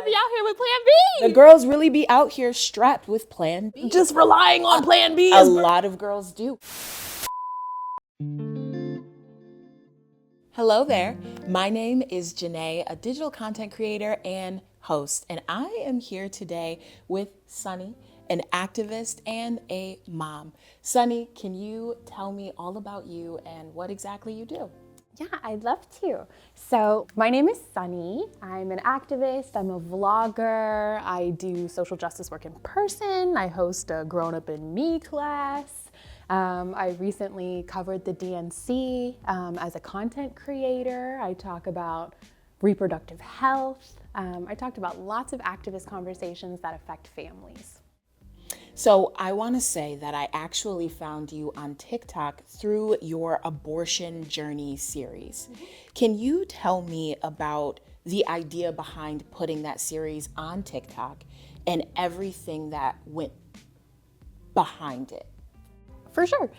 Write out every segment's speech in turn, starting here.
be out here with Plan The B. girls really be out here strapped with Plan B. Just relying on Plan B. A lot of girls do. Hello there. My name is Janae, a digital content creator and host, and I am here today with Sunni, an activist and a mom. Sunni, can you tell me all about you and what exactly you do? Yeah, I'd love to. So my name is Sunni. I'm an activist, I'm a vlogger, I do social justice work in person, I host a Grown Up in Me class. I recently covered the DNC as a content creator. I talk about reproductive health. I talked about lots of activist conversations that affect families. So I want to say that I actually found you on TikTok through your abortion journey series. Can you tell me about the idea behind putting that series on TikTok and everything that went behind it? For sure.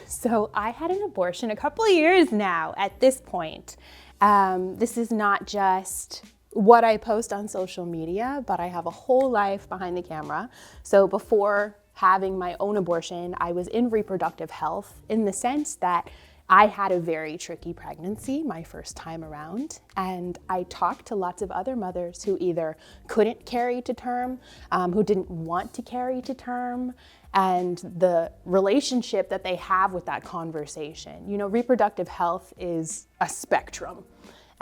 So I had an abortion a couple of years now at this point. This is not just what I post on social media, but I have a whole life behind the camera. So before having my own abortion, I was in reproductive health in the sense that I had a very tricky pregnancy my first time around, and I talked to lots of other mothers who either couldn't carry to term, who didn't want to carry to term, and the relationship that they have with that conversation. You know, reproductive health is a spectrum,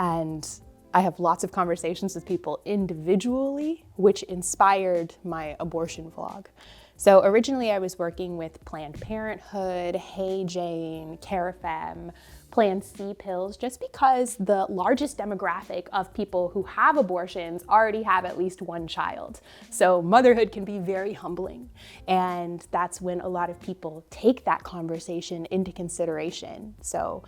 and I have lots of conversations with people individually, which inspired my abortion vlog. So originally I was working with Planned Parenthood, Hey Jane, CareFem, Plan C pills, just because the largest demographic of people who have abortions already have at least one child. So motherhood can be very humbling. And that's when a lot of people take that conversation into consideration. So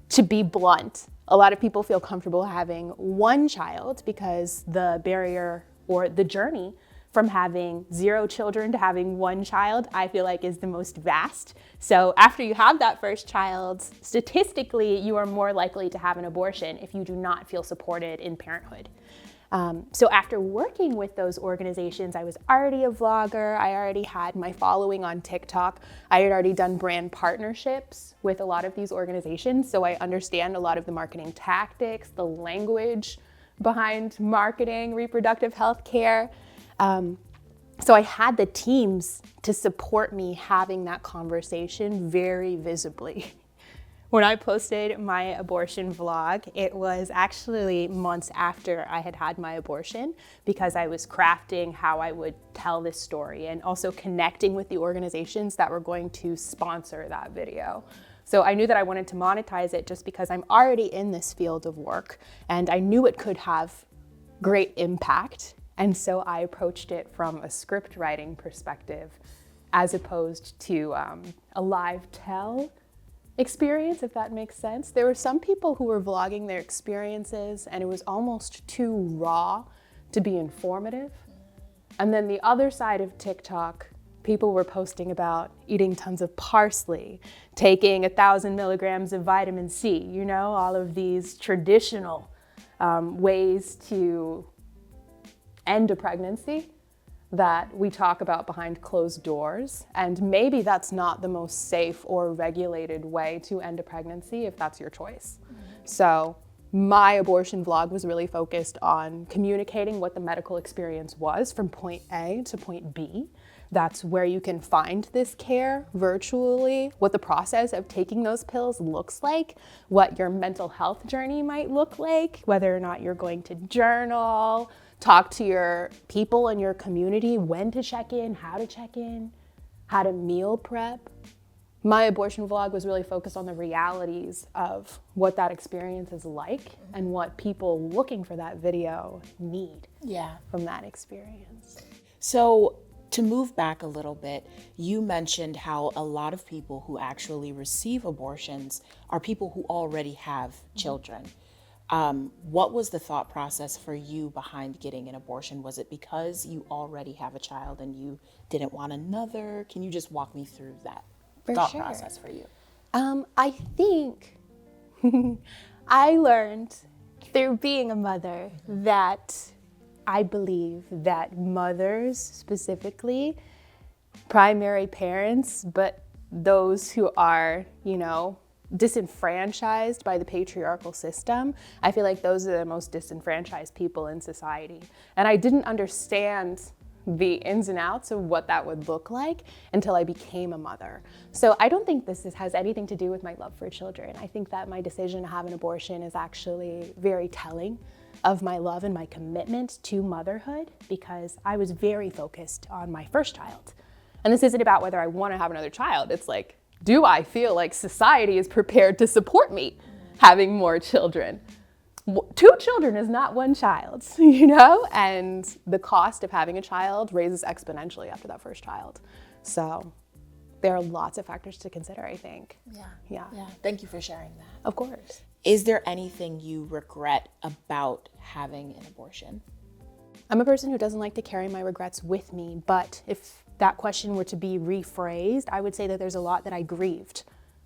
to be blunt, a lot of people feel comfortable having one child because the barrier or the journey from having 0 children to having 1 child, I feel like is the most vast. So after you have that first child, statistically, you are more likely to have an abortion if you do not feel supported in parenthood. So after working with those organizations, I was already a vlogger. I already had my following on TikTok. I had already done brand partnerships with a lot of these organizations. So I understand a lot of the marketing tactics, the language behind marketing reproductive health care. So I had the teams to support me having that conversation very visibly. When I posted my abortion vlog, it was actually months after I had had my abortion because I was crafting how I would tell this story and also connecting with the organizations that were going to sponsor that video. So I knew that I wanted to monetize it just because I'm already in this field of work and I knew it could have great impact. And so I approached it from a script writing perspective as opposed to a live tell experience, if that makes sense. There were some people who were vlogging their experiences and it was almost too raw to be informative. And then the other side of TikTok, people were posting about eating tons of parsley, taking 1,000 milligrams of vitamin C, you know, all of these traditional ways to end a pregnancy that we talk about behind closed doors. And maybe that's not the most safe or regulated way to end a pregnancy if that's your choice. So my abortion vlog was really focused on communicating what the medical experience was from point A to point B. That's where you can find this care virtually, what the process of taking those pills looks like, what your mental health journey might look like, whether or not you're going to journal, talk to your people in your community, when to check in, how to meal prep. My abortion vlog was really focused on the realities of what that experience is like and what people looking for that video need from that experience. So to move back a little bit, you mentioned how a lot of people who actually receive abortions are people who already have children. What was the thought process for you behind getting an abortion? Was it because you already have a child and you didn't want another? Can you just walk me through that thought process for you? I think I learned through being a mother that I believe that mothers specifically, primary parents, but those who are, disenfranchised by the patriarchal system, I feel like those are the most disenfranchised people in society. And I didn't understand the ins and outs of what that would look like until I became a mother. So I don't think this has anything to do with my love for children. I think that my decision to have an abortion is actually very telling of my love and my commitment to motherhood, because I was very focused on my first child. And this isn't about whether I want to have another child. It's like, do I feel like society is prepared to support me having more children? 2 children is not 1 child, and the cost of having a child raises exponentially after that first child. So there are lots of factors to consider, I think. Yeah. Thank you for sharing that. Of course. Is there anything you regret about having an abortion? I'm a person who doesn't like to carry my regrets with me, but if that question were to be rephrased, I would say that there's a lot that I grieved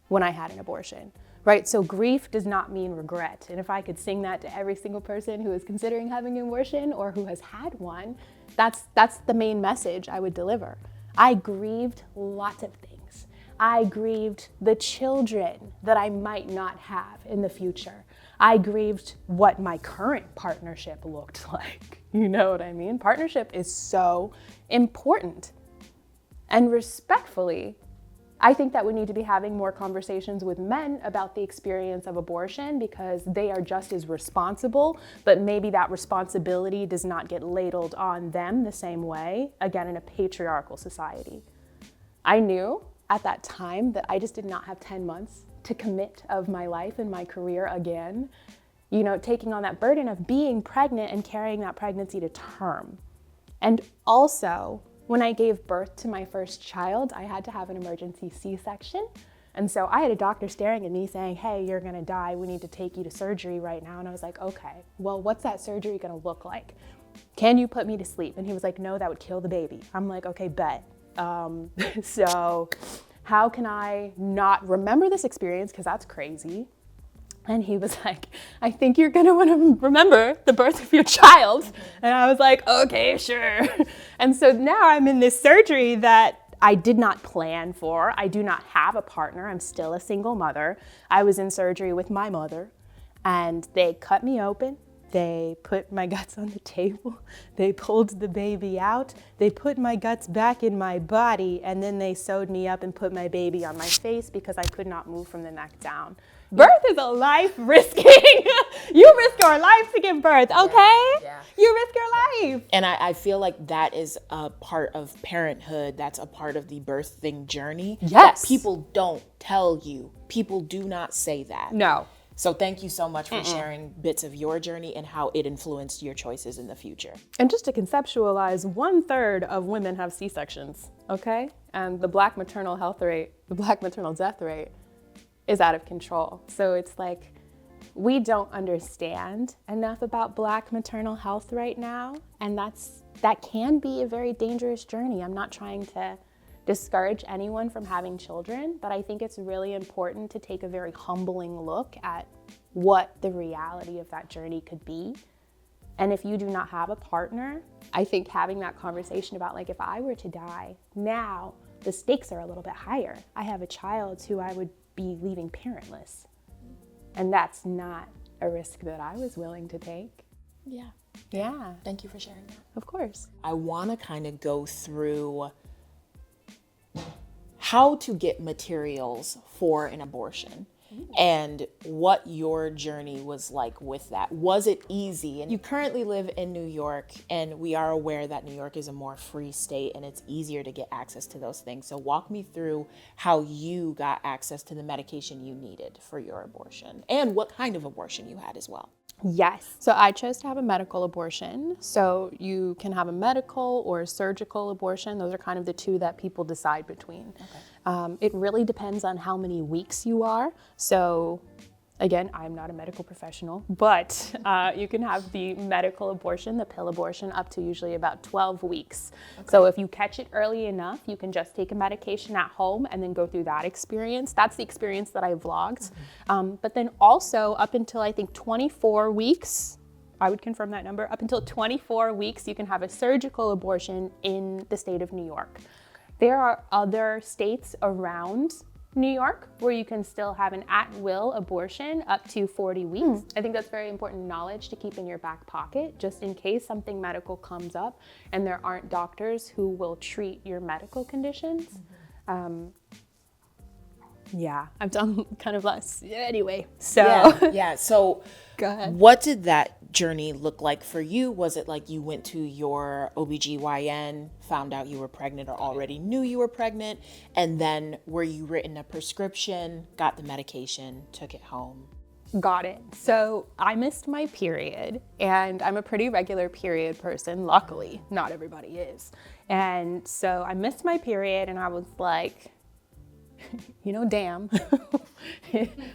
when I had an abortion, right? So grief does not mean regret. And if I could sing that to every single person who is considering having an abortion or who has had one, that's the main message I would deliver. I grieved lots of things. I grieved the children that I might not have in the future. I grieved what my current partnership looked like. You know what I mean? Partnership is so important. And respectfully, I think that we need to be having more conversations with men about the experience of abortion, because they are just as responsible, but maybe that responsibility does not get ladled on them the same way, again, in a patriarchal society. I knew at that time that I just did not have 10 months to commit of my life and my career again, taking on that burden of being pregnant and carrying that pregnancy to term. And also, when I gave birth to my first child, I had to have an emergency C-section. And so I had a doctor staring at me saying, hey, you're gonna die. We need to take you to surgery right now. And I was like, okay, well, what's that surgery gonna look like? Can you put me to sleep? And he was like, no, that would kill the baby. I'm like, okay, bet. So how can I not remember this experience? Because that's crazy. And he was like, I think you're gonna wanna remember the birth of your child. And I was like, okay, sure. And so now I'm in this surgery that I did not plan for. I do not have a partner. I'm still a single mother. I was in surgery with my mother, and they cut me open. They put my guts on the table. They pulled the baby out. They put my guts back in my body, and then they sewed me up and put my baby on my face because I could not move from the neck down. Birth is a life risking. You risk your life to give birth, okay? Yeah. You risk your life. And I feel like that is a part of parenthood. That's a part of the birthing journey. Yes. That people don't tell you. People do not say that. No. So thank you so much for sharing bits of your journey and how it influenced your choices in the future. And just to conceptualize, 1/3 of women have C-sections, okay? And the Black maternal death rate is out of control. So it's like, we don't understand enough about Black maternal health right now. And that can be a very dangerous journey. I'm not trying to discourage anyone from having children, but I think it's really important to take a very humbling look at what the reality of that journey could be. And if you do not have a partner, I think having that conversation about, like, if I were to die now, the stakes are a little bit higher. I have a child who I would be leaving parentless. And that's not a risk that I was willing to take. Yeah. Thank you for sharing that. Of course. I want to kind of go through how to get materials for an abortion and what your journey was like with that. Was it easy? And you currently live in New York, and we are aware that New York is a more free state and it's easier to get access to those things. So walk me through how you got access to the medication you needed for your abortion and what kind of abortion you had as well. Yes. So I chose to have a medical abortion. So you can have a medical or a surgical abortion. Those are kind of the two that people decide between. Okay. It really depends on how many weeks you are. So Again, I'm not a medical professional, but you can have the medical abortion, the pill abortion, up to usually about 12 weeks. Okay. So if you catch it early enough, you can just take a medication at home and then go through that experience. That's the experience that I vlogged. But then also up until I think 24 weeks, I would confirm that number, up until 24 weeks, you can have a surgical abortion in the state of New York. There are other states around New York where you can still have an at-will abortion up to 40 weeks. I think that's very important knowledge to keep in your back pocket, just in case something medical comes up and there aren't doctors who will treat your medical conditions. Yeah, I've done kind of less anyway. So yeah. So go ahead. What did that journey look like for you? Was it like you went to your OBGYN, found out you were pregnant or already knew you were pregnant, and then were you written a prescription, got the medication, took it home? Got it. So I missed my period, and I'm a pretty regular period person. Luckily, not everybody is. And so I missed my period, and I was like, damn,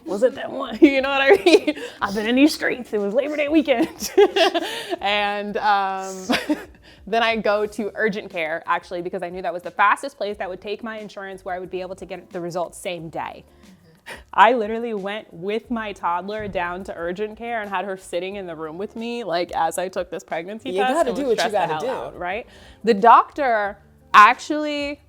was it that one? You know what I mean? I've been in these streets. It was Labor Day weekend. And then I go to urgent care, actually, because I knew that was the fastest place that would take my insurance where I would be able to get the results same day. I literally went with my toddler down to urgent care and had her sitting in the room with me, like as I took this pregnancy test. You gotta do what you gotta do. Out, right? The doctor actually,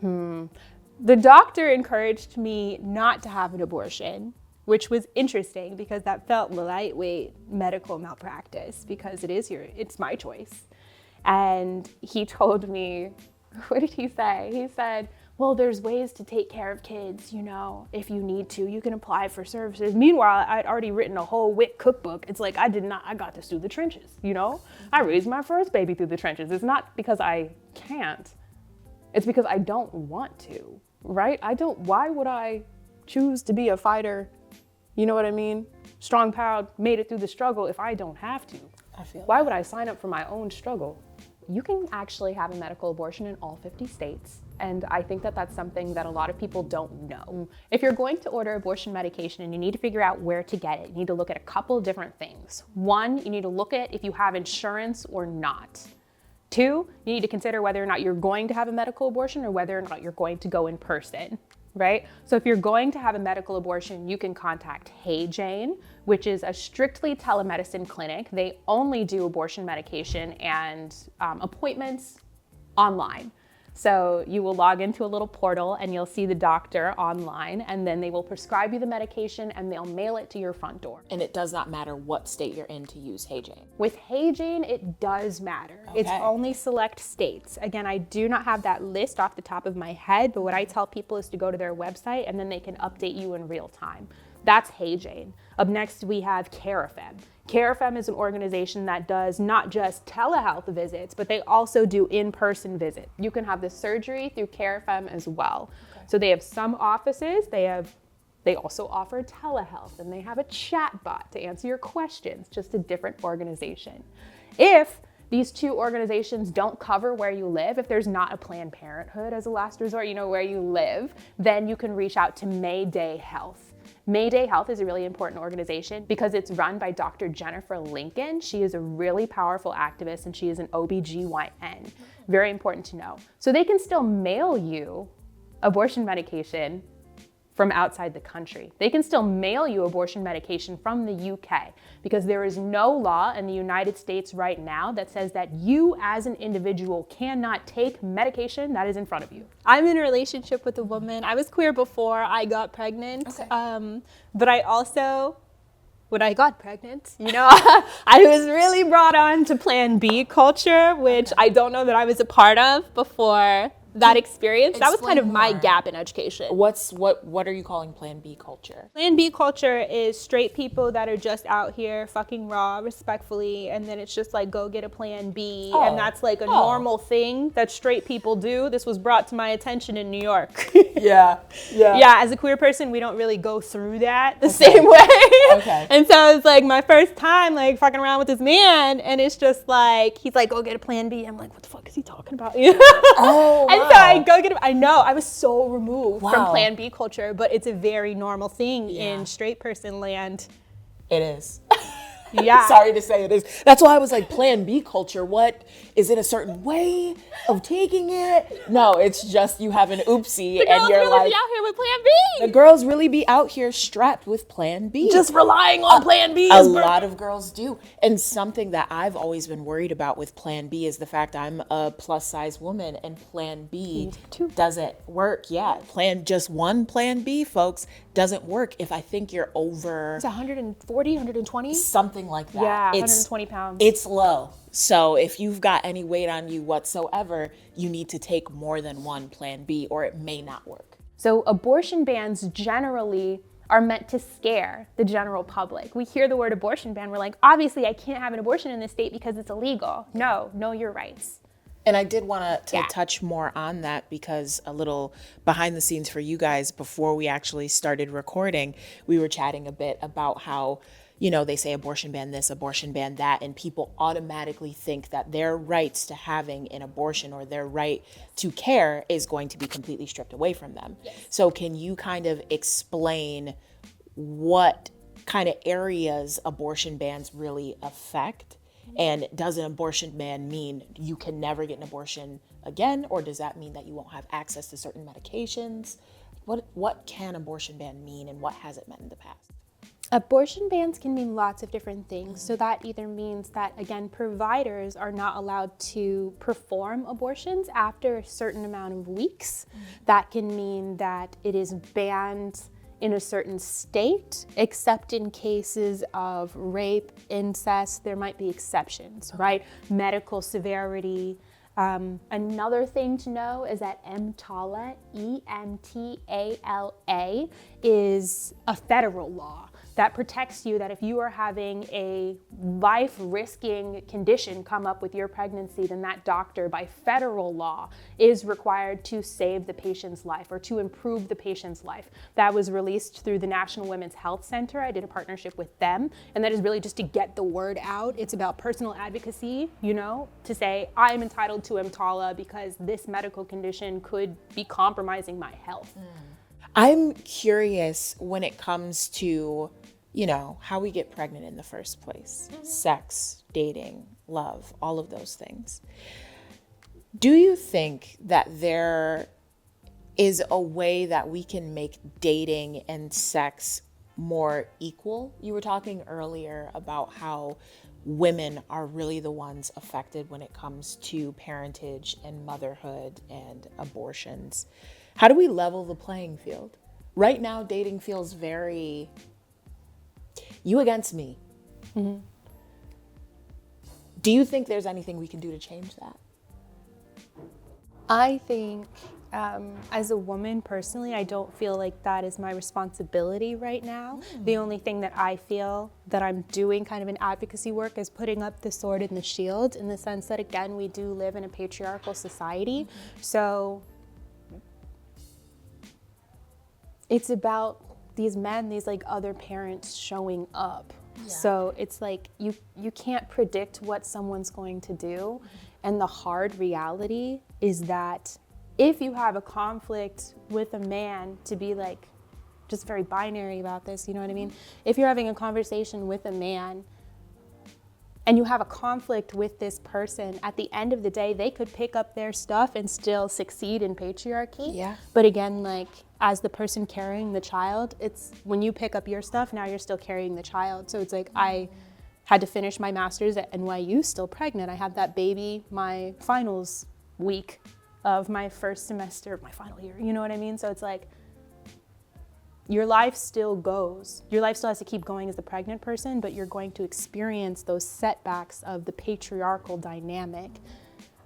the doctor encouraged me not to have an abortion, which was interesting because that felt lightweight medical malpractice because it's my choice. And he told me, what did he say? He said, well, there's ways to take care of kids, if you need to, you can apply for services. Meanwhile, I'd already written a whole WIC cookbook. It's like, I got this through the trenches, I raised my first baby through the trenches. It's not because I can't, it's because I don't want to. Right? Why would I choose to be a fighter? You know what I mean? Strong, proud, made it through the struggle if I don't have to. Why would I sign up for my own struggle? You can actually have a medical abortion in all 50 states. And I think that that's something that a lot of people don't know. If you're going to order abortion medication and you need to figure out where to get it, you need to look at a couple of different things. One, you need to look at if you have insurance or not. Two, you need to consider whether or not you're going to have a medical abortion or whether or not you're going to go in person, right? So if you're going to have a medical abortion, you can contact Hey Jane, which is a strictly telemedicine clinic. They only do abortion medication and appointments online. So you will log into a little portal and you'll see the doctor online, and then they will prescribe you the medication and they'll mail it to your front door. And it does not matter what state you're in to use Hey Jane. With Hey Jane, it does matter. Okay. It's only select states. Again, I do not have that list off the top of my head, but what I tell people is to go to their website and then they can update you in real time. That's Hey Jane. Up next, we have CareFM. CareFM is an organization that does not just telehealth visits, but they also do in-person visits. You can have the surgery through CareFM as well. Okay. So they have some offices, they also offer telehealth, and they have a chat bot to answer your questions, just a different organization. If these two organizations don't cover where you live, if there's not a Planned Parenthood as a last resort, where you live, then you can reach out to Mayday Health. Mayday Health is a really important organization because it's run by Dr. Jennifer Lincoln. She is a really powerful activist and she is an OBGYN. Very important to know. So they can still mail you abortion medication from outside the country. They can still mail you abortion medication from the UK because there is no law in the United States right now that says that you as an individual cannot take medication that is in front of you. I'm in a relationship with a woman. I was queer before I got pregnant, but I also, when I got pregnant, I was really brought on to Plan B culture, which I don't know that I was a part of before that experience. That was kind of my gap in education. What are you calling Plan B culture? Plan B culture is straight people that are just out here fucking raw respectfully, and then it's just like go get a Plan B, and that's like a normal thing that straight people do. This was brought to my attention in New York. Yeah. As a queer person, we don't really go through that the same way. Okay. And so it's like my first time like fucking around with this man, and it's just like he's like go get a Plan B. I'm like, what the fuck is he talking about? And so I go get it. I know, I was so removed from Wow. Plan B culture, but it's a very normal thing Yeah. in straight person land. It is. Yeah. Sorry to say it is. That's why I was like, Plan B culture, what? Is it a certain way of taking it? No, it's just you have an oopsie and you're really like, be out here with Plan B. the girls really be out here strapped with Plan B. Just relying on Plan B. A is lot of girls do. And something that I've always been worried about with Plan B is the fact I'm a plus size woman and Plan B doesn't work. Yeah, just one Plan B, folks, doesn't work if I think you're over It's 140, 120? something like that. Yeah, It's 120 pounds. It's low. So if you've got any weight on you whatsoever, you need to take more than one Plan B or it may not work. So abortion bans generally are meant to scare the general public. We hear the word abortion ban, we're like, obviously I can't have an abortion in this state because it's illegal. No, know your rights. And I did want to Yeah. touch more on that because a little behind the scenes for you guys, before we actually started recording, we were chatting a bit about how, you know, they say abortion ban this, abortion ban that, and people automatically think that their rights to having an abortion or their right to care is going to be completely stripped away from them. Yes. So can you kind of explain what kind of areas abortion bans really affect? And does an abortion ban mean you can never get an abortion again? Or does that mean that you won't have access to certain medications? What can abortion ban mean and what has it meant in the past? Abortion bans can mean lots of different things. So that either means that, again, providers are not allowed to perform abortions after a certain amount of weeks. That can mean that it is banned in a certain state, except in cases of rape, incest. There might be exceptions, right? Medical severity. Another thing to know is that EMTALA, EMTALA, is a federal law that protects you, that if you are having a life-risking condition come up with your pregnancy, then that doctor, by federal law, is required to save the patient's life or to improve the patient's life. That was released through the National Women's Health Center. I did a partnership with them, and that is really just to get the word out. It's about personal advocacy, you know, to say, I am entitled to EMTALA because this medical condition could be compromising my health. I'm curious when it comes to, you know, how we get pregnant in the first place. Sex, dating, love, all of those things. Do you think that there is a way that we can make dating and sex more equal? You were talking earlier about how women are really the ones affected when it comes to parentage and motherhood and abortions. How do we level the playing field? Right now, dating feels very you against me. Mm-hmm. Do you think there's anything we can do to change that? I think as a woman personally, I don't feel like that is my responsibility right now. The only thing that I feel that I'm doing kind of in advocacy work is putting up the sword and the shield, in the sense that, again, we do live in a patriarchal society. So it's about these men, these like other parents showing up. Yeah. So it's like you can't predict what someone's going to do. And the hard reality is that if you have a conflict with a man, to be like just very binary about this, you know what I mean? If you're having a conversation with a man and you have a conflict with this person, at the end of the day, they could pick up their stuff and still succeed in patriarchy. Yeah. But again, like, as the person carrying the child, it's when you pick up your stuff, now you're still carrying the child. So it's like, I had to finish my master's at NYU, still pregnant. I had that baby my finals week of my first semester of my final year. You know what I mean? So it's like, your life still goes. Your life still has to keep going as the pregnant person, but you're going to experience those setbacks of the patriarchal dynamic.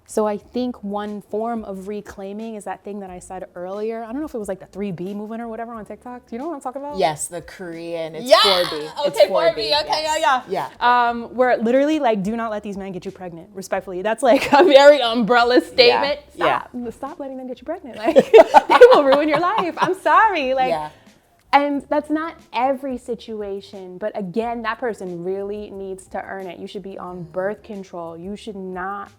So I think one form of reclaiming is that thing that I said earlier. I don't know if it was like the 3B movement or whatever on TikTok. Do you know what I'm talking about? Yes, the Korean, it's 4B. Okay, it's 4B, okay, yes. Yeah. Where literally, like, do not let these men get you pregnant, respectfully. That's like a very umbrella statement. Yeah. Stop letting them get you pregnant. Like, they will ruin your life. I'm sorry. Like, and that's not every situation, but again, that person really needs to earn it. You should be on birth control. You should not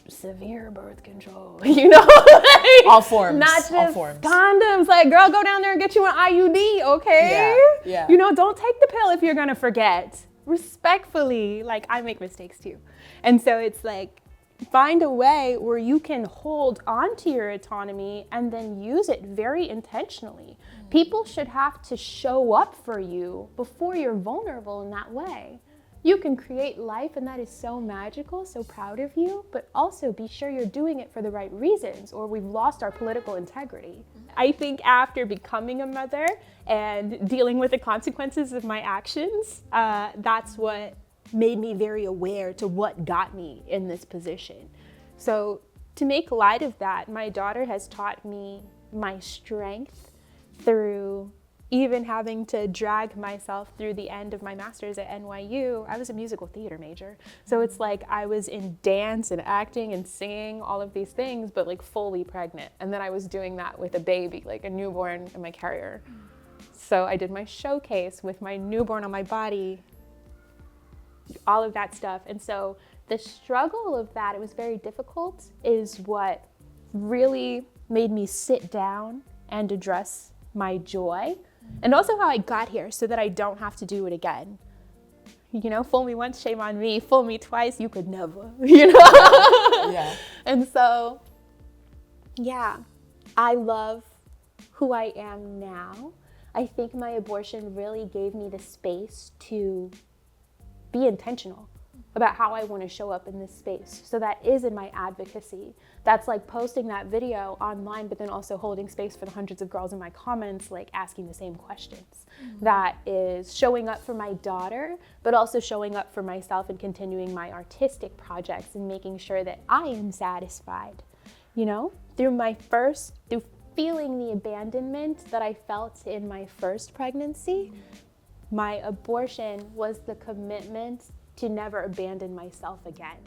severe birth control, you know? Like, all forms. Not just all forms. condoms. Like, girl, go down there and get you an IUD, okay? Yeah. You know, don't take the pill if you're gonna forget. Respectfully, like, I make mistakes too. And so it's like, find a way where you can hold on to your autonomy and then use it very intentionally. People should have to show up for you before you're vulnerable in that way. You can create life, and that is so magical, so proud of you, but also be sure you're doing it for the right reasons, or we've lost our political integrity. I think after becoming a mother and dealing with the consequences of my actions, that's what made me very aware to what got me in this position. So to make light of that, my daughter has taught me my strength through even having to drag myself through the end of my master's at NYU. I was a musical theater major. So it's like I was in dance and acting and singing, all of these things, but like fully pregnant. And then I was doing that with a baby, like a newborn in my carrier. So I did my showcase with my newborn on my body, all of that stuff. And so the struggle of that, it was very difficult, is what really made me sit down and address my joy, and also how I got here so that I don't have to do it again. You know, fool me once, shame on me. Fool me twice, you could never, you know? Yeah. And so, yeah, I love who I am now. I think my abortion really gave me the space to be intentional about how I want to show up in this space. So that is in my advocacy. That's like posting that video online, but then also holding space for the hundreds of girls in my comments, like asking the same questions. That is showing up for my daughter, but also showing up for myself and continuing my artistic projects and making sure that I am satisfied. You know, through feeling the abandonment that I felt in my first pregnancy, my abortion was the commitment to never abandon myself again.